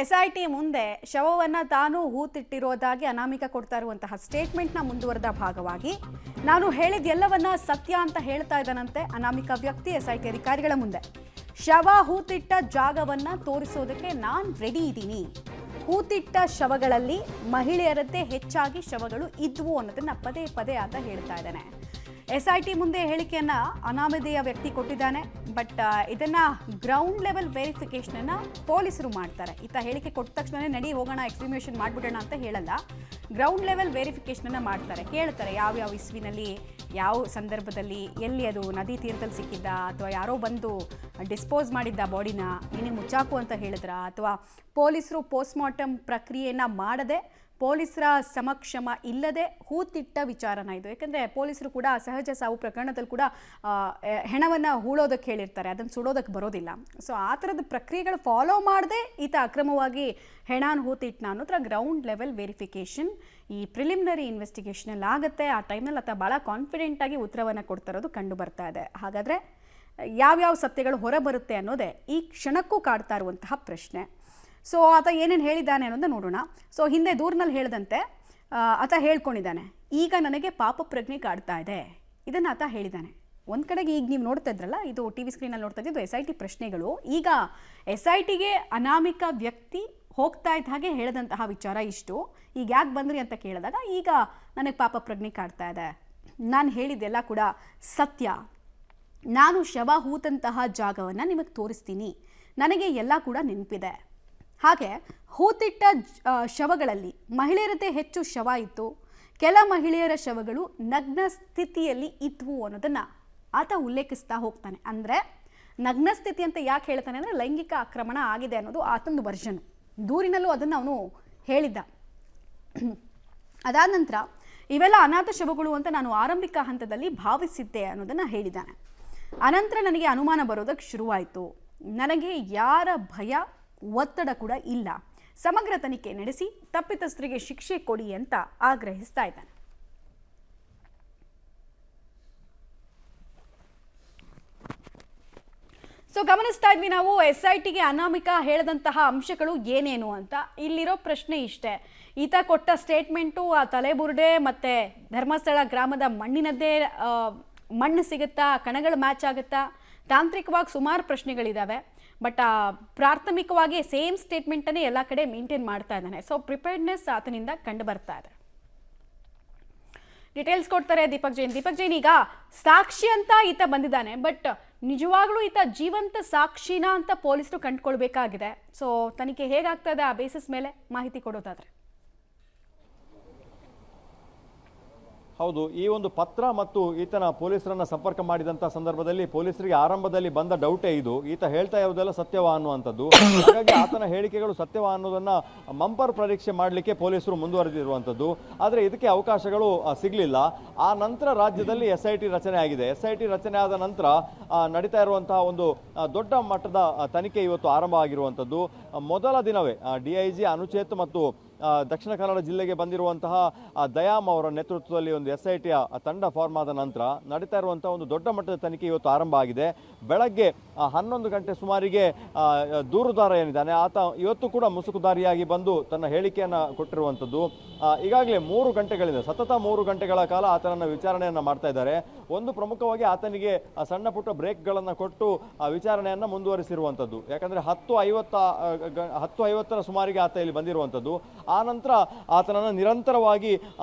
SIT ಮುಂದೆ ಶವವನ್ನು ತಾನು ಹೂತಿಟ್ಟಿರೋದಾಗಿ ಅನಾಮಿಕ ಕೊಡ್ತಾ ಇರುವಂತಹ ಸ್ಟೇಟ್ಮೆಂಟ್ನ ಮುಂದುವರೆದ ಭಾಗವಾಗಿ ನಾನು ಹೇಳಿದ ಎಲ್ಲವನ್ನ ಸತ್ಯ ಅಂತ ಹೇಳ್ತಾ ಇದ್ದಾನಂತೆ ಅನಾಮಿಕ ವ್ಯಕ್ತಿ ಎಸ್ಐಟಿ ಅಧಿಕಾರಿಗಳ ಮುಂದೆ. ಶವ ಹೂತಿಟ್ಟ ಜಾಗವನ್ನು ತೋರಿಸೋದಕ್ಕೆ ನಾನು ರೆಡಿ ಇದ್ದೀನಿ. ಹೂತಿಟ್ಟ ಶವಗಳಲ್ಲಿ ಮಹಿಳೆಯರದ್ದೇ ಹೆಚ್ಚಾಗಿ ಶವಗಳು ಇದ್ವು ಅನ್ನೋದನ್ನ ಪದೇ ಪದೇ ಆತ ಹೇಳ್ತಾ ಇದ್ದಾನೆ. ಎಸ್ಐಟಿ ಮುಂದೆ ಹೇಳಿಕೆಯನ್ನ ಅನಾಮಧೇಯ ವ್ಯಕ್ತಿ ಕೊಟ್ಟಿದ್ದಾನೆ. ಬಟ್ ಇದನ್ನ ಗ್ರೌಂಡ್ ಲೆವೆಲ್ ವೆರಿಫಿಕೇಶನ್ ಪೊಲೀಸರು ಮಾಡ್ತಾರೆ. ಈತ ಹೇಳಿಕೆ ಕೊಟ್ಟ ತಕ್ಷಣ ನಡಿ ಹೋಗೋಣ ಎಕ್ಸ್ಟ್ರಿಮೇಷನ್ ಮಾಡ್ಬಿಡೋಣ ಅಂತ ಹೇಳಲ್ಲ. ಗ್ರೌಂಡ್ ಲೆವೆಲ್ ವೆರಿಫಿಕೇಶನ್ ಮಾಡ್ತಾರೆ. ಕೇಳ್ತಾರೆ ಯಾವ್ಯಾವ ಇಸ್ವಿನಲ್ಲಿ ಯಾವ ಸಂದರ್ಭದಲ್ಲಿ ಎಲ್ಲಿ ಅದು ನದಿ ತೀರದಲ್ಲಿ ಸಿಕ್ಕಿದ್ದ ಅಥವಾ ಯಾರೋ ಬಂದು ಡಿಸ್ಪೋಸ್ ಮಾಡಿದ್ದ ಬಾಡಿನ ನಿನಗೆ ಮುಚ್ಚಾಕು ಅಂತ ಹೇಳಿದ್ರ ಅಥವಾ ಪೊಲೀಸರು ಪೋಸ್ಟ್ಮಾರ್ಟಮ್ ಪ್ರಕ್ರಿಯೆಯನ್ನು ಮಾಡದೆ ಪೊಲೀಸರ ಸಮಕ್ಷಮ ಇಲ್ಲದೆ ಹೂತಿಟ್ಟ ವಿಚಾರನ ಇದು. ಯಾಕಂದರೆ ಪೊಲೀಸರು ಕೂಡ ಸಹಜ ಸಾವು ಪ್ರಕರಣದಲ್ಲಿ ಕೂಡ ಹೆಣವನ್ನು ಹೂಳೋದಕ್ಕೆ ಹೇಳಿರ್ತಾರೆ, ಅದನ್ನು ಸುಡೋದಕ್ಕೆ ಬರೋದಿಲ್ಲ. ಸೊ ಆ ಥರದ ಪ್ರಕ್ರಿಯೆಗಳು ಫಾಲೋ ಮಾಡದೆ ಈತ ಅಕ್ರಮವಾಗಿ ಹೆಣಾನ್ ಹೂತಿಟ್ನ ಅನ್ನೋದ್ರ ಗ್ರೌಂಡ್ ಲೆವೆಲ್ ವೆರಿಫಿಕೇಷನ್ ಈ ಪ್ರಿಲಿಮಿನರಿ ಇನ್ವೆಸ್ಟಿಗೇಷನಲ್ಲಿ ಆಗುತ್ತೆ. ಆ ಟೈಮಲ್ಲಿ ಆತ ಭಾಳ ಕಾನ್ಫಿಡೆಂಟಾಗಿ ಉತ್ತರವನ್ನು ಕೊಡ್ತಾ ಇರೋದು ಕಂಡು ಬರ್ತಾ ಇದೆ. ಹಾಗಾದರೆ ಯಾವ್ಯಾವ ಸತ್ಯಗಳು ಹೊರಬರುತ್ತೆ ಅನ್ನೋದೇ ಈ ಕ್ಷಣಕ್ಕೂ ಕಾಡ್ತಾ ಇರುವಂತಹ ಪ್ರಶ್ನೆ. ಸೊ ಆತ ಏನೇನು ಹೇಳಿದ್ದಾನೆ ಅನ್ನೋದನ್ನ ನೋಡೋಣ. ಸೊ ಹಿಂದೆ ದೂರಿನಲ್ಲಿ ಹೇಳಿದಂತೆ ಆತ ಹೇಳ್ಕೊಂಡಿದ್ದಾನೆ, ಈಗ ನನಗೆ ಪಾಪ ಪ್ರಜ್ಞೆ ಕಾಡ್ತಾ ಇದೆ. ಇದನ್ನು ಆತ ಹೇಳಿದ್ದಾನೆ. ಒಂದು ಕಡೆಗೆ ಈಗ ನೀವು ನೋಡ್ತಾ ಇದ್ರಲ್ಲ, ಇದು ಟಿ ವಿ ಸ್ಕ್ರೀನಲ್ಲಿ ನೋಡ್ತಾ ಇದ್ದು SIT ಪ್ರಶ್ನೆಗಳು. ಈಗ SITಗೆ ಅನಾಮಿಕ ವ್ಯಕ್ತಿ ಹೋಗ್ತಾ ಇದ್ದ ಹಾಗೆ ಹೇಳಿದಂತಹ ವಿಚಾರ ಇಷ್ಟು. ಈಗ ಯಾಕೆ ಬಂದ್ರಿ ಅಂತ ಕೇಳಿದಾಗ, ಈಗ ನನಗೆ ಪಾಪ ಪ್ರಜ್ಞೆ ಕಾಡ್ತಾ ಇದೆ, ನಾನು ಹೇಳಿದ್ದೆಲ್ಲ ಕೂಡ ಸತ್ಯ, ನಾನು ಶವ ಹೂತಂತಹ ಜಾಗವನ್ನು ನಿಮಗೆ ತೋರಿಸ್ತೀನಿ, ನನಗೆ ಎಲ್ಲ ಕೂಡ ನೆನಪಿದೆ. ಹಾಗೆ ಹೂತಿಟ್ಟ ಶವಗಳಲ್ಲಿ ಮಹಿಳೆಯರದ್ದೇ ಹೆಚ್ಚು ಶವ ಇತ್ತು, ಕೆಲ ಮಹಿಳೆಯರ ಶವಗಳು ನಗ್ನ ಸ್ಥಿತಿಯಲ್ಲಿ ಇದ್ವು ಅನ್ನೋದನ್ನು ಆತ ಉಲ್ಲೇಖಿಸ್ತಾ ಹೋಗ್ತಾನೆ. ಅಂದರೆ ನಗ್ನ ಸ್ಥಿತಿ ಅಂತ ಯಾಕೆ ಹೇಳ್ತಾನೆ ಅಂದರೆ ಲೈಂಗಿಕ ಆಕ್ರಮಣ ಆಗಿದೆ ಅನ್ನೋದು ಆತಂದು ವರ್ಷನ್. ದೂರಿನಲ್ಲೂ ಅದನ್ನು ಅವನು ಹೇಳಿದ್ದ. ಅದಾದ ನಂತರ ಇವೆಲ್ಲ ಅನಾಥ ಶವಗಳು ಅಂತ ನಾನು ಆರಂಭಿಕ ಹಂತದಲ್ಲಿ ಭಾವಿಸಿದ್ದೆ ಅನ್ನೋದನ್ನು ಹೇಳಿದ್ದಾನೆ. ಅನಂತರ ನನಗೆ ಅನುಮಾನ ಬರೋದಕ್ಕೆ ಶುರುವಾಯಿತು. ನನಗೆ ಯಾರ ಭಯ ಒತ್ತಡ ಕೂಡ ಇಲ್ಲ. ಸಮಗ್ರ ತನಿಖೆ ನಡೆಸಿ ತಪ್ಪಿತಸ್ಥರಿಗೆ ಶಿಕ್ಷೆ ಕೊಡಿ ಅಂತ ಆಗ್ರಹಿಸ್ತಾ ಇದ್ದಾನೆ. ಸೊ ಗಮನಿಸ್ತಾ ಇದ್ವಿ ನಾವು SITಗೆ ಅನಾಮಿಕ ಹೇಳಿದಂತಹ ಅಂಶಗಳು ಏನೇನು ಅಂತ. ಇಲ್ಲಿರೋ ಪ್ರಶ್ನೆ ಇಷ್ಟೇ, ಈತ ಕೊಟ್ಟ ಸ್ಟೇಟ್ಮೆಂಟು ಆ ತಲೆಬುರುಡೆ ಮತ್ತು ಧರ್ಮಸ್ಥಳ ಗ್ರಾಮದ ಮಣ್ಣಿನದ್ದೇ ಮಣ್ಣು ಸಿಗುತ್ತಾ, ಕಣಗಳು ಮ್ಯಾಚ್ ಆಗುತ್ತಾ, ತಾಂತ್ರಿಕವಾಗಿ ಸುಮಾರು ಪ್ರಶ್ನೆಗಳಿದ್ದಾವೆ. ಬಟ್ ಪ್ರಾಥಮಿಕವಾಗಿ ಸೇಮ್ ಸ್ಟೇಟ್ಮೆಂಟನ್ನೇ ಎಲ್ಲ ಕಡೆ ಮೇಂಟೈನ್ ಮಾಡ್ತಾ ಇದ್ದಾನೆ. ಸೊ ಪ್ರಿಪೇರ್ಡ್ನೆಸ್ ಆತನಿಂದ ಕಂಡು ಬರ್ತಾ ಇದೆ. ಡೀಟೇಲ್ಸ್ ಕೊಡ್ತಾರೆ ದೀಪಕ್ ಜೈನ್. ದೀಪಕ್ ಜೈನ್, ಈಗ ಸಾಕ್ಷಿ ಅಂತ ಈತ ಬಂದಿದ್ದಾನೆ, ಬಟ್ ನಿಜವಾಗ್ಲೂ ಈತ ಜೀವಂತ ಸಾಕ್ಷಿನ ಅಂತ ಪೊಲೀಸರು ಕಂಡುಕೊಳ್ಬೇಕಾಗಿದೆ. ಸೊ ತನಿಖೆ ಹೇಗಾಗ್ತಾ ಇದೆ ಆ ಬೇಸಿಸ್ ಮೇಲೆ ಮಾಹಿತಿ ಕೊಡೋದಾದ್ರೆ. ಹೌದು, ಈ ಒಂದು ಪತ್ರ ಮತ್ತು ಈತನ ಪೊಲೀಸರನ್ನ ಸಂಪರ್ಕ ಮಾಡಿದಂಥ ಸಂದರ್ಭದಲ್ಲಿ ಪೊಲೀಸರಿಗೆ ಆರಂಭದಲ್ಲಿ ಬಂದ ಡೌಟೇ ಇದು, ಈತ ಹೇಳ್ತಾ ಇರೋದೆಲ್ಲ ಸತ್ಯವಾ ಅನ್ನುವಂಥದ್ದು. ಹಾಗಾಗಿ ಆತನ ಹೇಳಿಕೆಗಳು ಸತ್ಯವಾ ಅನ್ನೋದನ್ನ ಮಂಪರ್ ಪರೀಕ್ಷೆ ಮಾಡಲಿಕ್ಕೆ ಪೊಲೀಸರು ಮುಂದುವರೆದಿರುವಂಥದ್ದು. ಆದರೆ ಇದಕ್ಕೆ ಅವಕಾಶಗಳು ಸಿಗಲಿಲ್ಲ. ಆ ನಂತರ ರಾಜ್ಯದಲ್ಲಿ SIT ರಚನೆ ಆಗಿದೆ. SIT ರಚನೆ ಆದ ನಂತರ ನಡೀತಾ ಇರುವಂತಹ ಒಂದು ದೊಡ್ಡ ಮಟ್ಟದ ತನಿಖೆ ಇವತ್ತು ಆರಂಭ ಆಗಿರುವಂಥದ್ದು. ಮೊದಲ ದಿನವೇ DIG ಅನುಚೇತ್ ಮತ್ತು ದಕ್ಷಿಣ ಕನ್ನಡ ಜಿಲ್ಲೆಗೆ ಬಂದಿರುವಂತಹ ದಯಾಮ್ ಅವರ ನೇತೃತ್ವದಲ್ಲಿ ಒಂದು SITಯ ತಂಡ ಫಾರ್ಮ್ ಆದ ನಂತರ ನಡೀತಾ ಇರುವಂತಹ ಒಂದು ದೊಡ್ಡ ಮಟ್ಟದ ತನಿಖೆ ಇವತ್ತು ಆರಂಭ ಆಗಿದೆ. ಬೆಳಗ್ಗೆ 11 ಗಂಟೆ ಸುಮಾರಿಗೆ ದೂರುದಾರ ಏನಿದ್ದಾನೆ ಆತ ಇವತ್ತು ಕೂಡ ಮುಸುಕುದಾರಿಯಾಗಿ ಬಂದು ತನ್ನ ಹೇಳಿಕೆಯನ್ನು ಕೊಟ್ಟಿರುವಂಥದ್ದು. ಈಗಾಗಲೇ 3 ಗಂಟೆಗಳಿಂದ ಸತತ 3 ಗಂಟೆಗಳ ಕಾಲ ಆತನನ್ನು ವಿಚಾರಣೆಯನ್ನು ಮಾಡ್ತಾ ಇದ್ದಾರೆ. ಒಂದು ಪ್ರಮುಖವಾಗಿ ಆತನಿಗೆ ಸಣ್ಣ ಪುಟ್ಟ ಬ್ರೇಕ್ಗಳನ್ನು ಕೊಟ್ಟು ವಿಚಾರಣೆಯನ್ನು ಮುಂದುವರಿಸಿರುವಂಥದ್ದು. ಯಾಕಂದರೆ 10:50 ಸುಮಾರಿಗೆ ಆತ ಇಲ್ಲಿ ಬಂದಿರುವಂಥದ್ದು. ಆ ನಂತರ ಆತನನ್ನು ನಿರಂತರವಾಗಿ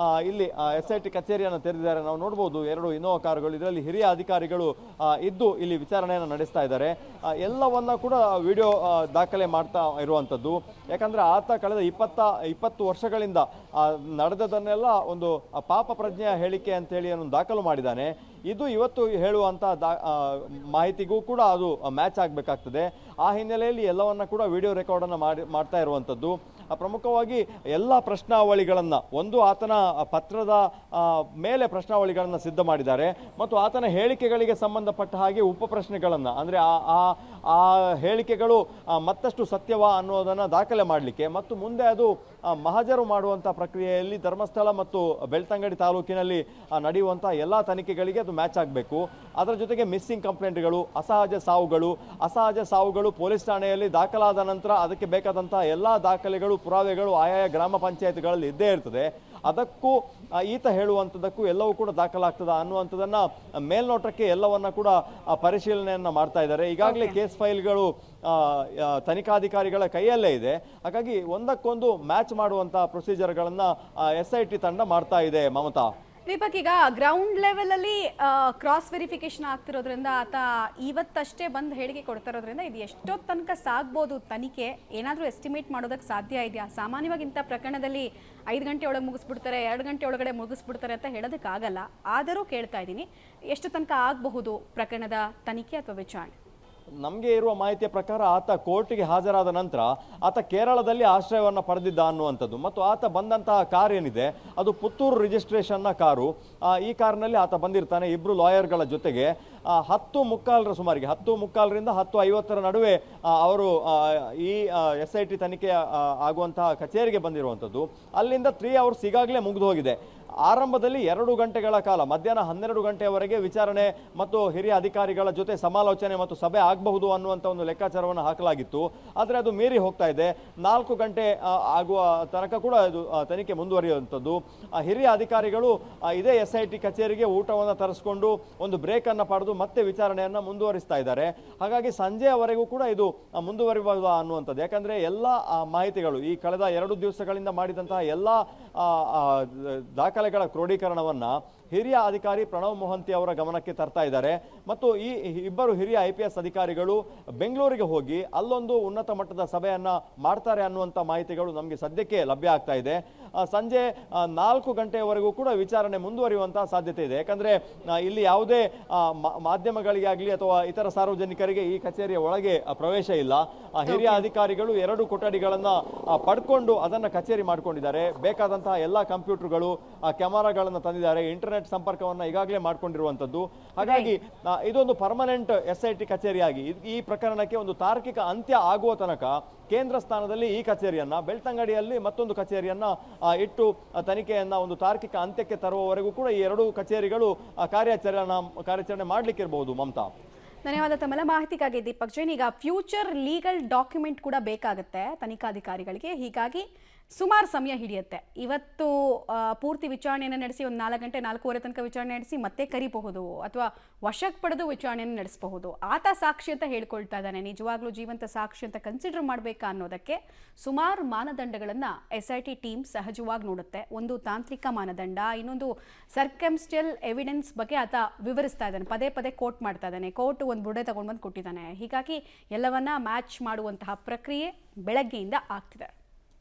ಇಲ್ಲಿ SIT ಕಚೇರಿಯನ್ನು ತೆರೆದಿದ್ದಾರೆ. ನಾವು ನೋಡ್ಬೋದು 2 ಇನೋವಾ ಕಾರುಗಳು, ಇದರಲ್ಲಿ ಹಿರಿಯ ಅಧಿಕಾರಿಗಳು ಇದ್ದು ಇಲ್ಲಿ ವಿಚಾರಣೆಯನ್ನು ನಡೆಸ್ತಾ ಇದ್ದಾರೆ. ಎಲ್ಲವನ್ನ ಕೂಡ ವಿಡಿಯೋ ದಾಖಲೆ ಮಾಡ್ತಾ ಇರುವಂಥದ್ದು. ಯಾಕಂದರೆ ಆತ ಕಳೆದ 20 ವರ್ಷಗಳಿಂದ ನಡೆದದನ್ನೆಲ್ಲ ಒಂದು ಪಾಪ ಪ್ರಜ್ಞೆಯ ಹೇಳಿಕೆ ಅಂತೇಳಿ ಅವನು ದಾಖಲು ಮಾಡಿದ್ದಾನೆ. ಇದು ಇವತ್ತು ಹೇಳುವಂಥ ಮಾಹಿತಿಗೂ ಕೂಡ ಅದು ಮ್ಯಾಚ್ ಆಗಬೇಕಾಗ್ತದೆ. ಆ ಹಿನ್ನೆಲೆಯಲ್ಲಿ ಎಲ್ಲವನ್ನ ಕೂಡ ವಿಡಿಯೋ ರೆಕಾರ್ಡನ್ನು ಮಾಡ್ತಾ ಇರುವಂಥದ್ದು. ಪ್ರಮುಖವಾಗಿ ಎಲ್ಲ ಪ್ರಶ್ನಾವಳಿಗಳನ್ನು ಒಂದು ಆತನ ಪತ್ರದ ಮೇಲೆ ಪ್ರಶ್ನಾವಳಿಗಳನ್ನು ಸಿದ್ಧ ಮಾಡಿದ್ದಾರೆ ಮತ್ತು ಆತನ ಹೇಳಿಕೆಗಳಿಗೆ ಸಂಬಂಧಪಟ್ಟ ಹಾಗೆ ಉಪ ಪ್ರಶ್ನೆಗಳನ್ನು ಅಂದರೆ ಆ ಹೇಳಿಕೆಗಳು ಮತ್ತಷ್ಟು ಸತ್ಯವಾ ಅನ್ನೋದನ್ನು ದಾಖಲೆ ಮಾಡಲಿಕ್ಕೆ ಮತ್ತು ಮುಂದೆ ಅದು ಮಹಜರು ಮಾಡುವಂಥ ಪ್ರಕ್ರಿಯೆಯಲ್ಲಿ ಧರ್ಮಸ್ಥಳ ಮತ್ತು ಬೆಳ್ತಂಗಡಿ ತಾಲೂಕಿನಲ್ಲಿ ನಡೆಯುವಂಥ ಎಲ್ಲ ತನಿಖೆಗಳಿಗೆ ಅದು ಮ್ಯಾಚ್ ಆಗಬೇಕು. ಅದರ ಜೊತೆಗೆ ಮಿಸ್ಸಿಂಗ್ ಕಂಪ್ಲೇಂಟ್ಗಳು, ಅಸಹಜ ಸಾವುಗಳು ಪೊಲೀಸ್ ಠಾಣೆಯಲ್ಲಿ ದಾಖಲಾದ ನಂತರ ಅದಕ್ಕೆ ಬೇಕಾದಂತಹ ಎಲ್ಲ ದಾಖಲೆಗಳು, ಪುರಾವೆಗಳು ಆಯಾಯ ಗ್ರಾಮ ಪಂಚಾಯತ್ಗಳಲ್ಲಿ ಇದ್ದೇ ಇರ್ತದೆ. ಅದಕ್ಕೂ ಈತ ಹೇಳುವಂಥದ್ದಕ್ಕೂ ಎಲ್ಲವೂ ಕೂಡ ದಾಖಲಾಗ್ತದ ಅನ್ನುವಂಥದ್ದನ್ನ ಮೇಲ್ನೋಟಕ್ಕೆ ಎಲ್ಲವನ್ನ ಕೂಡ ಪರಿಶೀಲನೆಯನ್ನ ಮಾಡ್ತಾ ಇದ್ದಾರೆ. ಈಗಾಗಲೇ ಕೇಸ್ ಫೈಲ್ಗಳು ತನಿಖಾಧಿಕಾರಿಗಳ ಕೈಯಲ್ಲೇ ಇದೆ. ಹಾಗಾಗಿ ಒಂದಕ್ಕೊಂದು ಮ್ಯಾಚ್ ಮಾಡುವಂತಹ ಪ್ರೊಸೀಜರ್ಗಳನ್ನ SIT ತಂಡ ಮಾಡ್ತಾ ಇದೆ. ಮಮತಾ, ದೀಪಕ್, ಈಗ ಗ್ರೌಂಡ್ ಲೆವೆಲ್ ಅಲ್ಲಿ ಕ್ರಾಸ್ ವೆರಿಫಿಕೇಶನ್ ಆಗ್ತಿರೋದ್ರಿಂದ ಆತ ಇವತ್ತಷ್ಟೇ ಬಂದು ಹೇಳಿಕೆ ಕೊಡ್ತಾ ಇರೋದ್ರಿಂದ ಇದು ಎಷ್ಟೊತ್ತು ತನಕ ಸಾಗ್ಬೋದು ತನಿಖೆ? ಏನಾದರೂ ಎಸ್ಟಿಮೇಟ್ ಮಾಡೋದಕ್ಕೆ ಸಾಧ್ಯ ಇದೆಯಾ? ಸಾಮಾನ್ಯವಾಗಿ ಇಂಥ ಪ್ರಕರಣದಲ್ಲಿ 5 ಗಂಟೆ ಒಳಗೆ ಮುಗಿಸ್ಬಿಡ್ತಾರೆ, 2 ಗಂಟೆ ಒಳಗಡೆ ಮುಗಿಸ್ಬಿಡ್ತಾರೆ ಅಂತ ಹೇಳೋದಕ್ಕಾಗಲ್ಲ. ಆದರೂ ಕೇಳ್ತಾ ಇದ್ದೀನಿ, ಎಷ್ಟು ತನಕ ಆಗಬಹುದು ಪ್ರಕರಣದ ತನಿಖೆ ಅಥವಾ ವಿಚಾರಣೆ? ನಮಗೆ ಇರುವ ಮಾಹಿತಿಯ ಪ್ರಕಾರ ಆತ ಕೋರ್ಟಿಗೆ ಹಾಜರಾದ ನಂತರ ಆತ ಕೇರಳದಲ್ಲಿ ಆಶ್ರಯವನ್ನು ಪಡೆದಿದ್ದ ಅನ್ನುವಂಥದ್ದು. ಮತ್ತು ಆತ ಬಂದಂತಹ ಕಾರ್ ಏನಿದೆ ಅದು ಪುತ್ತೂರು ರಿಜಿಸ್ಟ್ರೇಷನ್ನ ಕಾರು. ಈ ಕಾರ್ನಲ್ಲಿ ಆತ ಬಂದಿರ್ತಾನೆ ಇಬ್ಬರು ಲಾಯರ್ಗಳ ಜೊತೆಗೆ. 10:45 ಸುಮಾರಿಗೆ 10:45ರಿಂದ 10:50 ನಡುವೆ ಅವರು ಈ SIT ತನಿಖೆ ಆಗುವಂತಹ ಕಚೇರಿಗೆ ಬಂದಿರುವಂಥದ್ದು. ಅಲ್ಲಿಂದ 3 ಅವರ್ಸ್ ಈಗಾಗಲೇ ಮುಗಿದು ಹೋಗಿದೆ. ಆರಂಭದಲ್ಲಿ 2 ಗಂಟೆಗಳ ಕಾಲ, ಮಧ್ಯಾಹ್ನ 12 ಗಂಟೆಯವರೆಗೆ ವಿಚಾರಣೆ ಮತ್ತು ಹಿರಿಯ ಅಧಿಕಾರಿಗಳ ಜೊತೆ ಸಮಾಲೋಚನೆ ಮತ್ತು ಸಭೆ ಆಗಬಹುದು ಅನ್ನುವಂಥ ಒಂದು ಲೆಕ್ಕಾಚಾರವನ್ನು ಹಾಕಲಾಗಿತ್ತು. ಆದರೆ ಅದು ಮೀರಿ ಹೋಗ್ತಾ ಇದೆ. 4 ಗಂಟೆ ಆಗುವ ತನಕ ಕೂಡ ಇದು ತನಿಖೆ ಮುಂದುವರಿಯುವಂಥದ್ದು. ಹಿರಿಯ ಅಧಿಕಾರಿಗಳು ಇದೇ SIT ಕಚೇರಿಗೆ ಊಟವನ್ನು ತರಿಸ್ಕೊಂಡು ಒಂದು ಬ್ರೇಕ್ ಅನ್ನು ಪಡೆದು ಮತ್ತೆ ವಿಚಾರಣೆಯನ್ನು ಮುಂದುವರಿಸ್ತಾ ಇದ್ದಾರೆ. ಹಾಗಾಗಿ ಸಂಜೆಯವರೆಗೂ ಕೂಡ ಇದು ಮುಂದುವರಿಬಹುದು ಅನ್ನುವಂಥದ್ದು. ಯಾಕಂದ್ರೆ ಎಲ್ಲ ಮಾಹಿತಿಗಳು ಈ ಕಳೆದ 2 ದಿವಸಗಳಿಂದ ಮಾಡಿದಂತಹ ಎಲ್ಲ ದಾಖಲೆಗಳ ಕ್ರೋಢೀಕರಣವನ್ನ ಹಿರಿಯ ಅಧಿಕಾರಿ ಪ್ರಣವ್ ಮೊಹಂತಿ ಅವರ ಗಮನಕ್ಕೆ ತರ್ತಾ ಇದ್ದಾರೆ. ಮತ್ತು ಈ ಇಬ್ಬರು ಹಿರಿಯ IPS ಅಧಿಕಾರಿಗಳು ಬೆಂಗಳೂರಿಗೆ ಹೋಗಿ ಅಲ್ಲೊಂದು ಉನ್ನತ ಮಟ್ಟದ ಸಭೆಯನ್ನ ಮಾಡ್ತಾರೆ ಅನ್ನುವಂಥ ಮಾಹಿತಿಗಳು ನಮಗೆ ಸದ್ಯಕ್ಕೆ ಲಭ್ಯ ಆಗ್ತಾ ಇದೆ. ಸಂಜೆ 4 ಗಂಟೆಯವರೆಗೂ ಕೂಡ ವಿಚಾರಣೆ ಮುಂದುವರಿಯುವಂತಹ ಸಾಧ್ಯತೆ ಇದೆ. ಯಾಕಂದ್ರೆ ಇಲ್ಲಿ ಯಾವುದೇ ಮಾಧ್ಯಮಗಳಿಗಾಗಲಿ ಅಥವಾ ಇತರ ಸಾರ್ವಜನಿಕರಿಗೆ ಈ ಕಚೇರಿಯ ಒಳಗೆ ಪ್ರವೇಶ ಇಲ್ಲ. ಹಿರಿಯ ಅಧಿಕಾರಿಗಳು 2 ಕೊಠಡಿಗಳನ್ನ ಪಡ್ಕೊಂಡು ಅದನ್ನ ಕಚೇರಿ ಮಾಡ್ಕೊಂಡಿದ್ದಾರೆ. ಬೇಕಾದಂತಹ ಎಲ್ಲ ಕಂಪ್ಯೂಟರ್ಗಳು, ಕ್ಯಾಮರಾಗಳನ್ನು ತಂದಿದ್ದಾರೆ. ಇಂಟರ್ನೆಟ್ ಸಂಪರ್ಕವನ್ನ ಈಗಾಗಲೇ ಮಾಡ್ಕೊಂಡಿರುವಂತದ್ದು. ಹಾಗಾಗಿ ಇದೊಂದು ಪರ್ಮನೆಂಟ್ SIT ಕಚೇರಿಯಾಗಿ ಈ ಪ್ರಕರಣಕ್ಕೆ ಒಂದು ತಾರ್ಕಿಕ ಅಂತ್ಯ ಆಗುವ ತನಕ ಕೇಂದ್ರ ಸ್ಥಾನದಲ್ಲಿ ಈ ಕಚೇರಿಯನ್ನ, ಬೆಳ್ತಂಗಡಿಯಲ್ಲಿ ಮತ್ತೊಂದು ಕಚೇರಿಯನ್ನ ಇಟ್ಟು ತನಿಖೆಯನ್ನ ಒಂದು ತಾರ್ಕಿಕ ಅಂತ್ಯಕ್ಕೆ ತರುವವರೆಗೂ ಕೂಡ ಈ 2 ಕಚೇರಿಗಳು ಕಾರ್ಯಾಚರಣೆ ಮಾಡ್ಲಿಕ್ಕಿರಬಹುದು. ಮಮತಾ, ಧನ್ಯವಾದ ತಮ್ಮೆಲ್ಲ ಮಾಹಿತಿಗಾಗಿ ದೀಪಕ್ ಜೈನ್. ಈಗ ಫ್ಯೂಚರ್ ಲೀಗಲ್ ಡಾಕ್ಯುಮೆಂಟ್ ಕೂಡ ಬೇಕಾಗುತ್ತೆ ತನಿಖಾಧಿಕಾರಿಗಳಿಗೆ, ಹೀಗಾಗಿ ಸುಮಾರು ಸಮಯ ಹಿಡಿಯುತ್ತೆ. ಇವತ್ತು ಪೂರ್ತಿ ವಿಚಾರಣೆಯನ್ನು ನಡೆಸಿ ಒಂದು 4 ಗಂಟೆ 4:15 ತನಕ ವಿಚಾರಣೆ ನಡೆಸಿ ಮತ್ತೆ ಕರಿಬಹುದು ಅಥವಾ ವಶಕ್ಕೆ ಪಡೆದು ವಿಚಾರಣೆಯನ್ನು ನಡೆಸಬಹುದು. ಆತ ಸಾಕ್ಷಿ ಅಂತ ಹೇಳ್ಕೊಳ್ತಾ ಇದ್ದಾನೆ. ನಿಜವಾಗ್ಲೂ ಜೀವಂತ ಸಾಕ್ಷಿ ಅಂತ ಕನ್ಸಿಡರ್ ಮಾಡಬೇಕಾ ಅನ್ನೋದಕ್ಕೆ ಸುಮಾರು ಮಾನದಂಡಗಳನ್ನು SIT ಟೀಮ್ ಸಹಜವಾಗಿ ನೋಡುತ್ತೆ. ಒಂದು ತಾಂತ್ರಿಕ ಮಾನದಂಡ, ಇನ್ನೊಂದು ಸರ್ಕಮ್ಸ್ಟೆನ್ಷಿಯಲ್ ಎವಿಡೆನ್ಸ್ ಬಗ್ಗೆ ಆತ ವಿವರಿಸ್ತಾ ಇದ್ದಾನೆ, ಪದೇ ಪದೇ ಕೋಟ್ ಮಾಡ್ತಾ ಇದ್ದಾನೆ. ಕೋರ್ಟ್ ಒಂದು ಬುಡೆ ತಗೊಂಡು ಬಂದು ಕೊಟ್ಟಿದ್ದಾನೆ. ಹೀಗಾಗಿ ಎಲ್ಲವನ್ನ ಮ್ಯಾಚ್ ಮಾಡುವಂತಹ ಪ್ರಕ್ರಿಯೆ ಬೆಳಗ್ಗೆಯಿಂದ ಆಗ್ತಿದೆ.